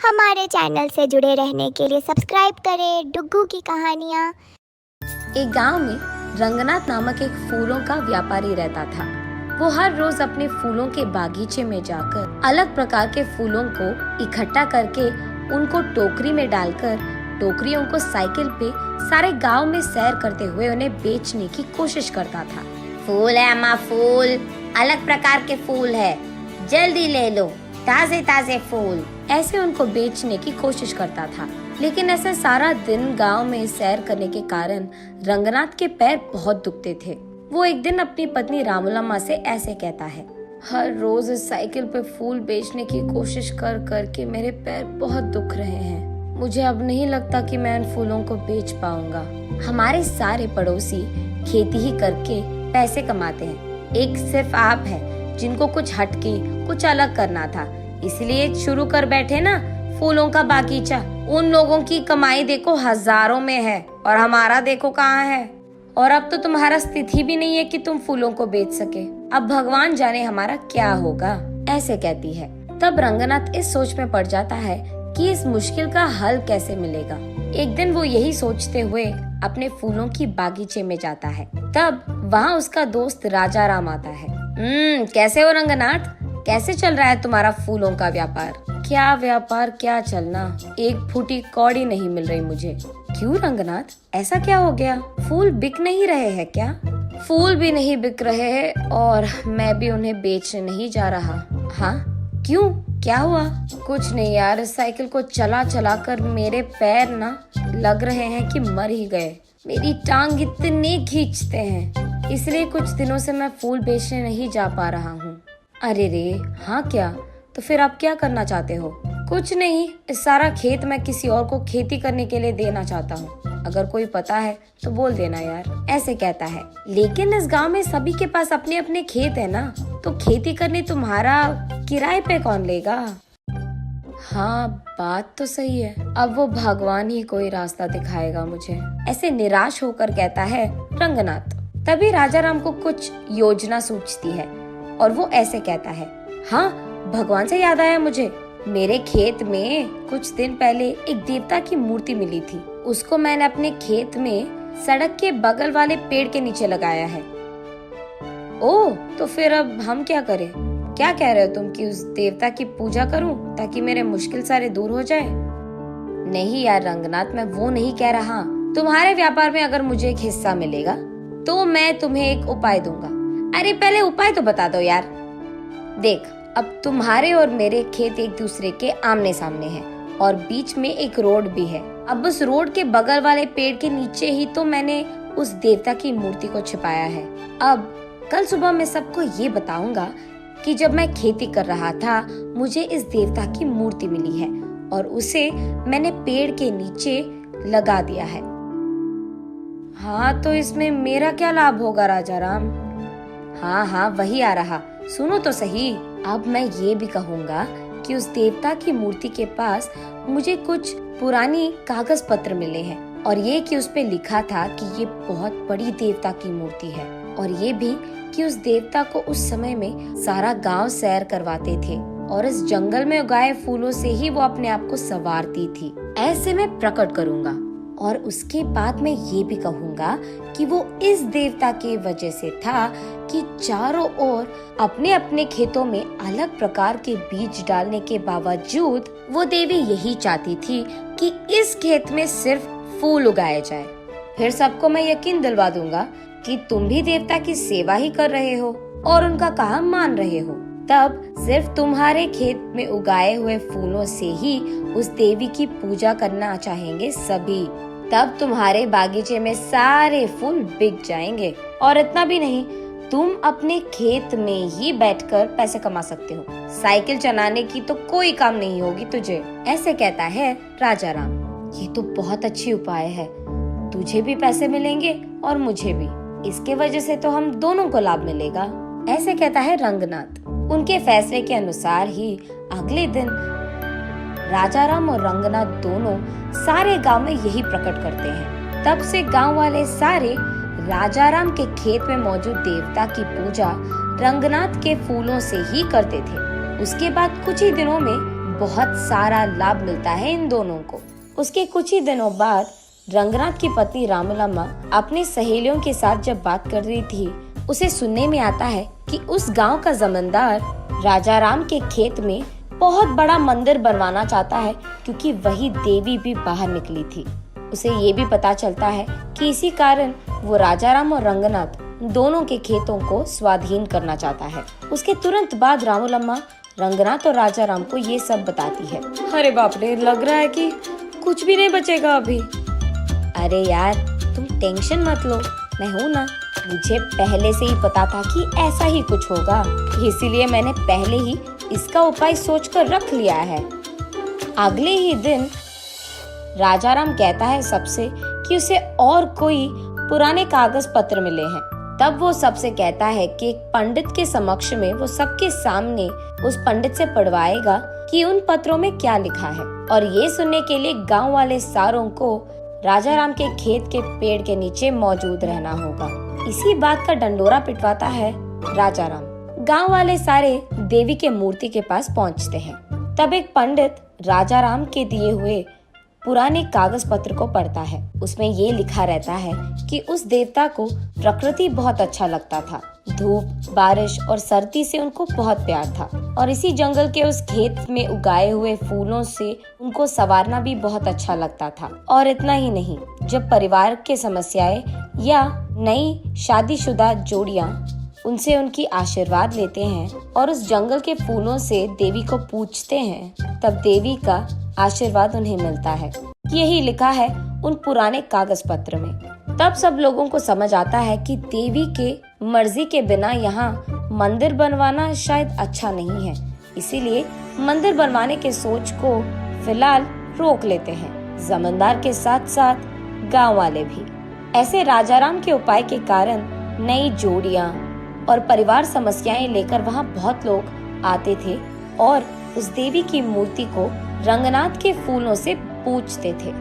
हमारे चैनल से जुड़े रहने के लिए सब्सक्राइब करें डुग्गू की कहानियाँ। एक गांव में रंगनाथ नामक एक फूलों का व्यापारी रहता था। वो हर रोज अपने फूलों के बागीचे में जाकर अलग प्रकार के फूलों को इकट्ठा करके उनको टोकरी में डालकर टोकरियों को साइकिल पे सारे गांव में सैर करते हुए उन्हें बेचने की कोशिश करता था। फूल है अम्मा, फूल, अलग प्रकार के फूल है, जल्दी ले लो, ताजे ताजे फूल, ऐसे उनको बेचने की कोशिश करता था। लेकिन ऐसे सारा दिन गांव में सैर करने के कारण रंगनाथ के पैर बहुत दुखते थे। वो एक दिन अपनी पत्नी रामूलम्मा से ऐसे कहता है, हर रोज इस साइकिल पे फूल बेचने की कोशिश कर करके मेरे पैर बहुत दुख रहे हैं। मुझे अब नहीं लगता कि मैं इन फूलों को बेच पाऊंगा। हमारे सारे पड़ोसी खेती ही करके पैसे कमाते हैं, एक सिर्फ आप है जिनको कुछ हटके कुछ अलग करना था, इसलिए शुरू कर बैठे ना फूलों का बागीचा। उन लोगों की कमाई देखो हजारों में है और हमारा देखो कहाँ है। और अब तो तुम्हारा स्थिति भी नहीं है कि तुम फूलों को बेच सके। अब भगवान जाने हमारा क्या होगा, ऐसे कहती है। तब रंगनाथ इस सोच में पड़ जाता है कि इस मुश्किल का हल कैसे मिलेगा। एक दिन वो यही सोचते हुए अपने फूलों की बागीचे में जाता है। तब वहाँ उसका दोस्त राजा राम आता है। कैसे हो रंगनाथ, कैसे चल रहा है तुम्हारा फूलों का व्यापार? क्या व्यापार, क्या चलना, एक फूटी कौड़ी नहीं मिल रही मुझे। क्यों रंगनाथ, ऐसा क्या हो गया? फूल बिक नहीं रहे हैं क्या? फूल भी नहीं बिक रहे हैं और मैं भी उन्हें बेचने नहीं जा रहा। हाँ, क्यों, क्या हुआ? कुछ नहीं यार, साइकिल को चला चला कर मेरे पैर ना लग रहे हैं कि मर ही गए। मेरी टांग इतने खींचते हैं, इसलिए कुछ दिनों से मैं फूल बेचने नहीं जा पा रहा हूँ। अरे रे, हाँ क्या? तो फिर आप क्या करना चाहते हो? कुछ नहीं, इस सारा खेत मैं किसी और को खेती करने के लिए देना चाहता हूँ। अगर कोई पता है तो बोल देना यार, ऐसे कहता है। लेकिन इस गांव में सभी के पास अपने अपने खेत है ना, तो खेती करने तुम्हारा किराए पे कौन लेगा? हाँ, बात तो सही है। अब वो भगवान ही कोई रास्ता दिखाएगा मुझे, ऐसे निराश होकर कहता है रंगनाथ। तभी राजा राम को कुछ योजना सूझती है और वो ऐसे कहता है, हाँ, भगवान से याद आया मुझे, मेरे खेत में कुछ दिन पहले एक देवता की मूर्ति मिली थी। उसको मैंने अपने खेत में सड़क के बगल वाले पेड़ के नीचे लगाया है। ओह, तो फिर अब हम क्या करें? क्या कह रहे हो तुम कि उस देवता की पूजा करूं ताकि मेरे मुश्किल सारे दूर हो जाए? नहीं यार रंगनाथ, मैं वो नहीं कह रहा। तुम्हारे व्यापार में अगर मुझे एक हिस्सा मिलेगा तो मैं तुम्हें एक उपाय दूंगा। अरे पहले उपाय तो बता दो यार। देख, अब तुम्हारे और मेरे खेत एक दूसरे के आमने सामने हैं और बीच में एक रोड भी है। अब उस रोड के बगल वाले पेड़ के नीचे ही तो मैंने उस देवता की मूर्ति को छिपाया है। अब कल सुबह मैं सबको ये बताऊंगा कि जब मैं खेती कर रहा था मुझे इस देवता की मूर्ति मिली है और उसे मैंने पेड़ के नीचे लगा दिया है। हाँ, तो इसमें मेरा क्या लाभ होगा राजा राम? हाँ हाँ, वही आ रहा, सुनो तो सही। अब मैं ये भी कहूँगा कि उस देवता की मूर्ति के पास मुझे कुछ पुरानी कागज पत्र मिले हैं और ये कि उस पे लिखा था कि ये बहुत बड़ी देवता की मूर्ति है और ये भी कि उस देवता को उस समय में सारा गांव सैर करवाते थे और इस जंगल में उगाए फूलों से ही वो अपने आप को संवारती थी। ऐसे मैं प्रकट करूँगा और उसके बाद मैं ये भी कहूँगा कि वो इस देवता के वजह से था कि चारों ओर अपने अपने खेतों में अलग प्रकार के बीज डालने के बावजूद वो देवी यही चाहती थी कि इस खेत में सिर्फ फूल उगाए जाए। फिर सबको मैं यकीन दिलवा दूंगा कि तुम भी देवता की सेवा ही कर रहे हो और उनका काम मान रहे हो। तब सिर्फ तुम्हारे खेत में उगाए हुए फूलों से ही उस देवी की पूजा करना चाहेंगे सभी। तब तुम्हारे बागीचे में सारे फूल बिक जाएंगे और इतना भी नहीं, तुम अपने खेत में ही बैठकर पैसे कमा सकते हो। साइकिल चलाने की तो कोई काम नहीं होगी तुझे, ऐसे कहता है राजा राम। ये तो बहुत अच्छी उपाय है, तुझे भी पैसे मिलेंगे और मुझे भी, इसके वजह से तो हम दोनों को लाभ मिलेगा, ऐसे कहता है रंगनाथ। उनके फैसले के अनुसार ही अगले दिन राजा राम और रंगनाथ दोनों सारे गांव में यही प्रकट करते हैं। तब से गांव वाले सारे राजा राम के खेत में मौजूद देवता की पूजा रंगनाथ के फूलों से ही करते थे। उसके बाद कुछ ही दिनों में बहुत सारा लाभ मिलता है इन दोनों को। उसके कुछ ही दिनों बाद रंगनाथ की पत्नी रामलम्मा अपनी सहेलियों के साथ जब बात कर रही थी, उसे सुनने में आता है कि उस गांव का जमींदार राजा राम के खेत में बहुत बड़ा मंदिर बनवाना चाहता है, क्योंकि वही देवी भी बाहर निकली थी। उसे ये भी पता चलता है कि इसी कारण वो राजा राम और रंगनाथ दोनों के खेतों को स्वाधीन करना चाहता है। उसके तुरंत बाद रामलम्मा रंगनाथ और राजा राम को ये सब बताती है। अरे बाप रे, लग रहा है कि कुछ भी नहीं बचेगा अभी। अरे यार, तुम टेंशन मत लो, मैं हूँ ना। मुझे पहले से ही पता था कि ऐसा ही कुछ होगा, इसीलिए मैंने पहले ही इसका उपाय सोचकर रख लिया है। अगले ही दिन राजा राम कहता है सबसे कि उसे और कोई पुराने कागज पत्र मिले हैं। तब वो सबसे कहता है कि एक पंडित के समक्ष में वो सबके सामने उस पंडित से पढ़वाएगा कि उन पत्रों में क्या लिखा है। और ये सुनने के लिए गांव वाले सारों को राजा राम के खेत के पेड़ के नीचे मौजूद रहना होगा। इसी बात का डंडोरा पिटवाता है राजा राम। गांव वाले सारे देवी के मूर्ति के पास पहुंचते हैं। तब एक पंडित राजा राम के दिए हुए पुराने कागज पत्र को पढ़ता है। उसमें ये लिखा रहता है कि उस देवता को प्रकृति बहुत अच्छा लगता था। धूप, बारिश और सर्दी से उनको बहुत प्यार था, और इसी जंगल के उस खेत में उगाए हुए फूलों से उनको संवारना भी बहुत अच्छा लगता था। और इतना ही नहीं, जब परिवार के समस्याएं या नई शादीशुदा जोड़ियां उनसे उनकी आशीर्वाद लेते हैं और उस जंगल के फूलों से देवी को पूजते हैं, तब देवी का आशीर्वाद उन्हें मिलता है। यही लिखा है उन पुराने कागज पत्र में। तब सब लोगों को समझ आता है कि देवी के मर्जी के बिना यहाँ मंदिर बनवाना शायद अच्छा नहीं है, इसीलिए मंदिर बनवाने के सोच को फिलहाल रोक लेते हैं, जमींदार के साथ साथ गांव वाले भी। ऐसे राजा राम के उपाय के कारण नई जोड़ियां और परिवार समस्याएं लेकर वहाँ बहुत लोग आते थे और उस देवी की मूर्ति को रंगनाथ के फूलों से पूजते थे।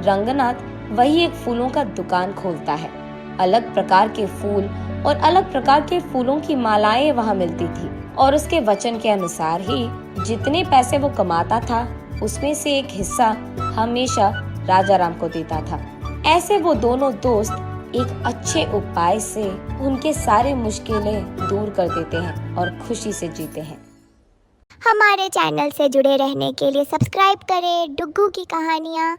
रंगनाथ वही एक फूलों का दुकान खोलता है। अलग प्रकार के फूल और अलग प्रकार के फूलों की मालाएं वहाँ मिलती थी, और उसके वचन के अनुसार ही जितने पैसे वो कमाता था उसमें से एक हिस्सा हमेशा राजा राम को देता था। ऐसे वो दोनों दोस्त एक अच्छे उपाय से उनके सारे मुश्किलें दूर कर देते हैं और खुशी से जीते हैं। हमारे चैनल से जुड़े रहने के लिए सब्सक्राइब करें डुग्गू की कहानियाँ।